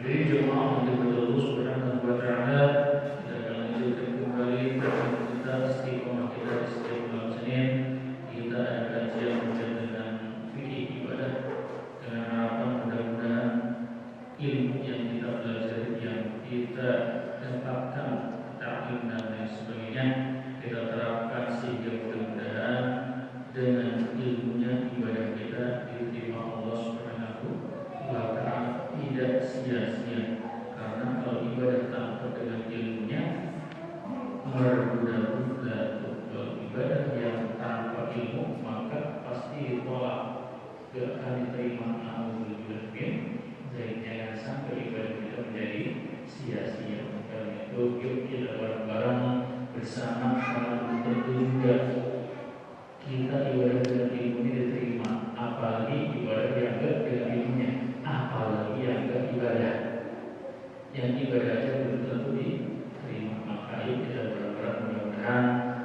Jadi jemaah yang Allah Subhanahu wa taala kita akan lanjutkan kembali pertemuan kita istiqomah kita di setiap malam Senin. Kita akan kajian berkaitan dengan fikih ibadah dengan harapan mudah-mudahan ilmu yang kita pelajari, yang kita dapatkan, taklim dan lain sebagainya kita terapkan sehingga mudah-mudahan dengan ilmunya ibadah kita diterima Allah Subhanahu wa taala, tidak sia-sia. Karena kalau ibadah tanpa dengan ilmunya berguna-guna, kalau ibadah yang tanpa ilmu maka pasti ditolak, tidak akan diterima. Alhamdulillah, dan jangan sampai ibadah kita menjadi sia-sia. Karena itu yuk kita bareng-bareng bersama untuk juga kita ibadah dengan ilmu ini diterima, apalagi ibadah yang enggak dengan ilmunya, apalagi yang enggak ibadah, yang ibadah aja belum tentu diterima. Maka yuk kita berharap mudah-mudahan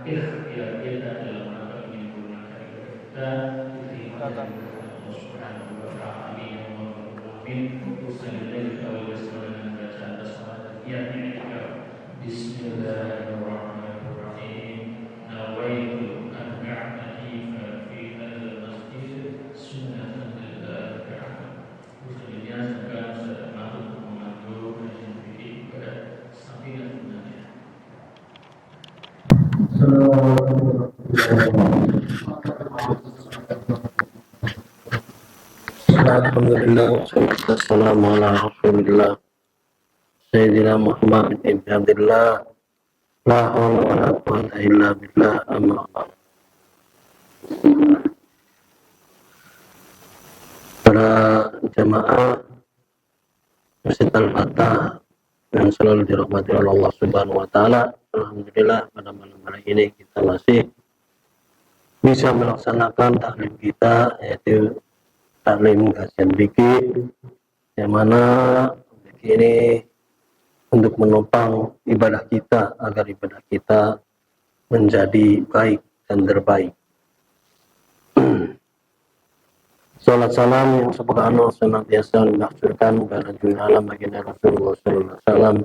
ikhtiar kita dalam rangka ingin menggunakan ibadah kita diterima dari Allah Subhanahu wa taala. Amin. Usahaillah kita awal dengan bacaan basmalah dan niatnya kita. Bismillahirrahmanirrahim. Nawaitu an a'takifa fi al-masjid sunnatan lillahi ta'ala. Usahaillah sekarang sudah masuk memandu kajian fikih pada sampingan sebenarnya. Alhamdulillah, wassalamu ala rasulillah Sayyidina Muhammad ibn Abdillah, la hawla wa la quwwata illa billah, amma ba'd. Para jamaah Masjid Al-Fatah yang selalu dirahmati oleh Allah Subhanahu wa taala, alhamdulillah pada malam hari ini kita masih bisa melaksanakan taklim kita, yaitu taklim kajian fikih, yang mana fikih ini untuk menopang ibadah kita agar ibadah kita menjadi baik dan terbaik. Salat salam yang subhanallah senantiasa dimaksudkan kepada junjungan alam baginda Rasulullah SAW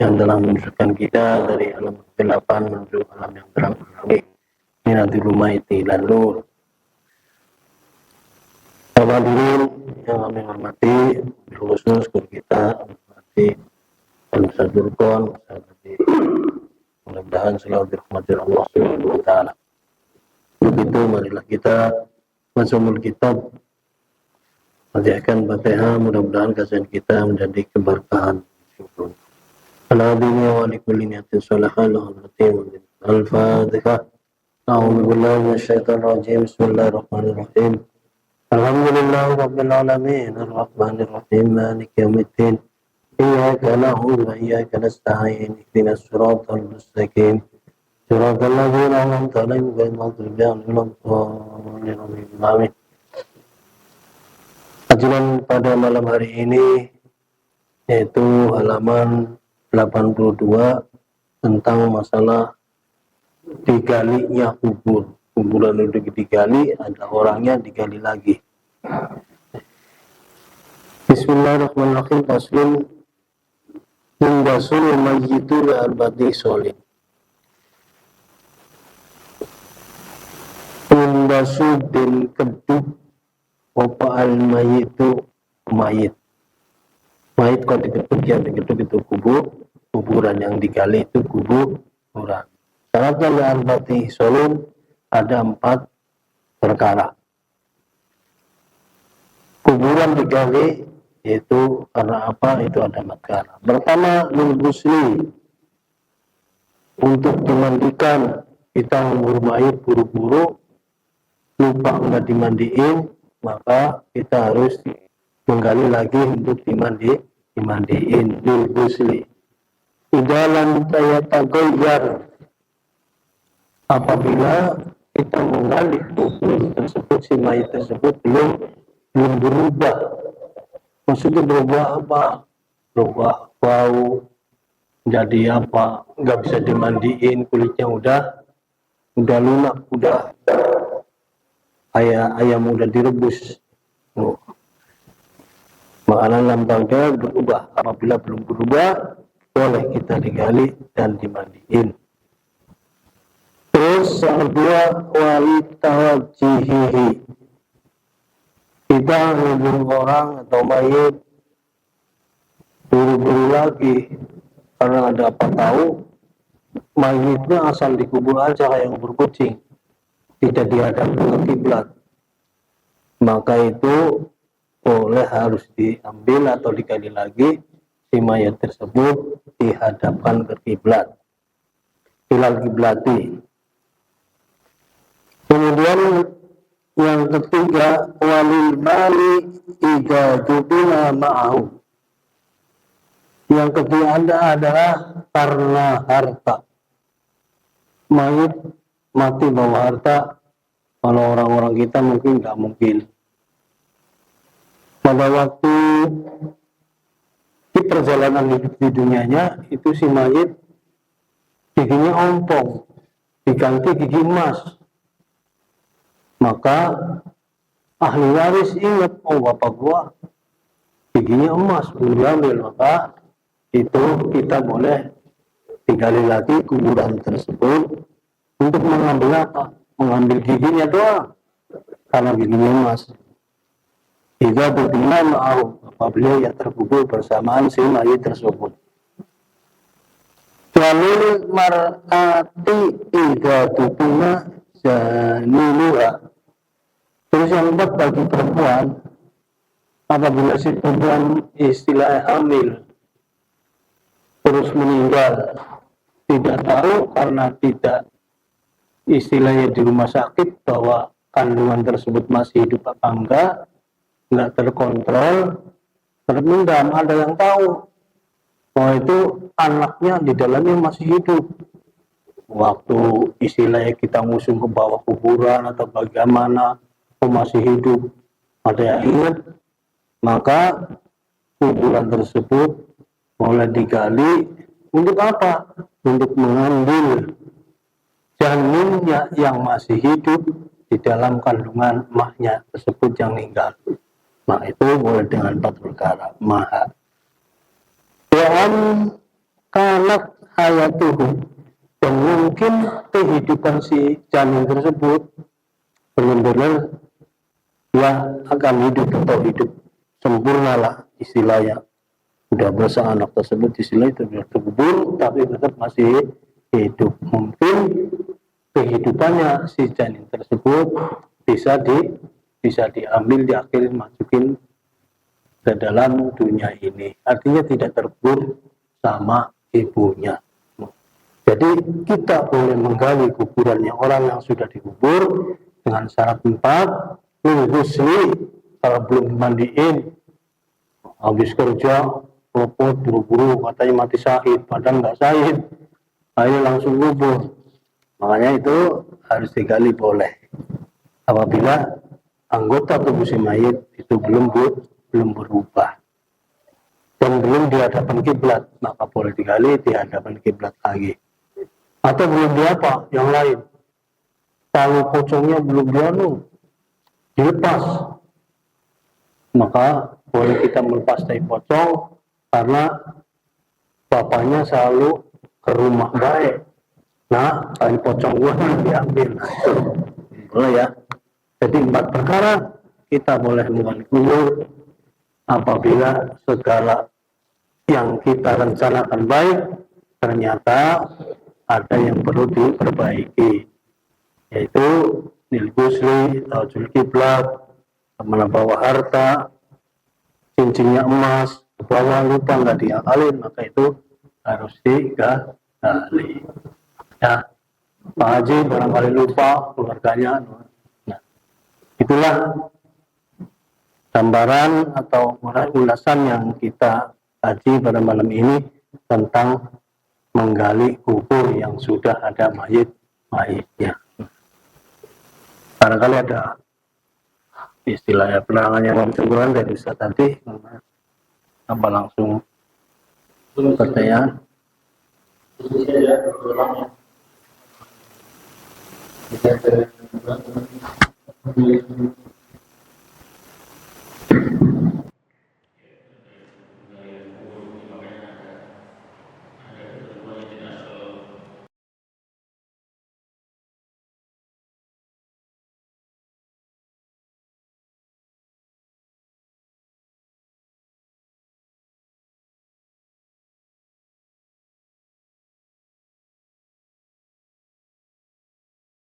yang telah menunjukkan kita dari alam kegelapan menuju alam yang terang benderang. Ini nanti rumah itu dan nur. Hadirin yang kami hormati, khusus guru kita hormati dan Sadurkon, mudah-mudahan selalu dirahmati Allah Subhanahu wa taala. Begitu marilah kita masuk kitab, bacakan Fatihah, mudah-mudahan kajian kita menjadi keberkahan. Al-Adini wa likulli niyatin salihah Al-Fatihah. A'udzu billahi minasyaitonir rajim. Bismillahirrahmanirrahim. Alhamdulillahi rabbil alamin, arrahmanir rahim, maliki yaumiddin. Iyyaka na'budu wa iyyaka nasta'in. Ihdinas siratal mustaqim. Siratal ladzina an'amta 'alaihim ghairil maghdubi 'alaihim waladdallin. Amin. Kajian pada malam hari ini yaitu halaman 82 tentang masalah digalinya kubur. Kuburan udah digali, ada orangnya digali lagi. Bismillahirrahmanirrahim. Faslun Munggasul mayyitu al-bati solid. Munggasul bin keduk Opa al-mayyitu mayit. Mayit kalau diketuk, yang diketuk itu kubur. Kuburan yang digali itu kuburan. Syaratnya al-bati solid ada 4 perkara. Kuburan digali yaitu karena apa? Itu ada 4 perkara. Pertama, lil ghusli, untuk dimandikan. Kita ngubur mayit buru-buru, lupa nggak dimandiin, maka kita harus menggali lagi untuk dimandiin. Lil ghusli. Idalan tayatagoyar, apabila kita menggali kubur tersebut, si mayit tersebut belum berubah. Maksudnya berubah apa? Berubah bau, jadi apa? Nggak bisa dimandiin, kulitnya udah lunak, udah ayam udah direbus. Makanan lam tanggal berubah. Apabila belum berubah, boleh kita digali dan dimandiin. Terus yang kedua, wali tawajihihi. Kita hubung orang atau mayit buru-buru lagi karena ada apa tahu mayitnya asal dikubur aja kayak kubur kucing, tidak dihadapkan ke kiblat, maka itu boleh harus diambil atau digali lagi si mayat tersebut dihadapkan ke kiblat, ilal kiblati. Kemudian yang ketiga, walil mali idza jubila ma'ahu. Yang ketiga adalah karena harta. Mayit mati bawa harta. Kalau orang-orang kita mungkin nggak mungkin. Pada waktu di perjalanan hidup di dunianya itu si mayit giginya ompong, diganti gigi emas. Maka ahli waris ingat, oh bapak gua giginya emas belum diambil, maka itu kita boleh digali lagi kuburan tersebut untuk mengambil apa? Mengambil giginya doang karena giginya emas. Jika berkenaan apabila ia terkubur bersamaan si mayit tersebut. Walil mar'ati idza tutuna januluha. Terus yang keempat bagi perempuan, apabila si perempuan istilahnya hamil terus meninggal, tidak tahu karena tidak istilahnya di rumah sakit bahwa kandungan tersebut masih hidup apa enggak terkontrol, terpendam, ada yang tahu bahwa itu anaknya di dalamnya masih hidup. Waktu istilahnya kita ngusung ke bawah kuburan atau bagaimana, masih hidup, ada yang ingat, maka kuburan tersebut boleh digali untuk apa? Untuk mengambil janinnya yang masih hidup di dalam kandungan emaknya tersebut yang meninggal. Nah itu boleh dengan 4 perkara. Maha Tuhan kanat hayatuhu, dan mungkin kehidupan si janin tersebut benar-benar ya akan hidup atau hidup sempurna lah istilahnya. Sudah besar anak tersebut istilahnya itu sudah terkubur tapi tetap masih hidup. Mungkin kehidupannya si janin tersebut bisa diambil, diakhiri, masukin ke dalam dunia ini. Artinya tidak terkubur sama ibunya. Jadi kita boleh menggali kuburannya orang yang sudah dikubur dengan syarat 4. Ghusli, kalau belum dimandiin, habis kerja, lopot, buru-buru, katanya mati syahid, padahal nggak syahid, akhirnya langsung kubur. Makanya itu harus digali boleh. Apabila anggota tubuh si mayit itu belum berubah dan belum di hadapan kiblat, maka boleh digali di hadapan kiblat lagi. Atau belum di apa? Yang lain. Tali pocongnya belum dilepas, maka boleh kita melepas tali pocong karena bapaknya selalu ke rumah baik. Nah, tali pocong gua diambil. Nah, itu boleh ya. Jadi 4 perkara kita boleh menggali kubur apabila segala yang kita rencanakan baik ternyata ada yang perlu diperbaiki, yaitu nilgusli, taujul kiblat, bawa harta, cincinnya emas, bawa lupa nggak diakalin, maka itu harus digali. Ya, Pak Haji barangkali lupa keluarganya. Nah, itulah gambaran atau ulasan yang kita kaji pada malam ini tentang menggali kubur yang sudah ada mayitnya. Barangkali ada istilahnya penerangannya kurang dari Ustaz tadi, apa langsung pertanyaan?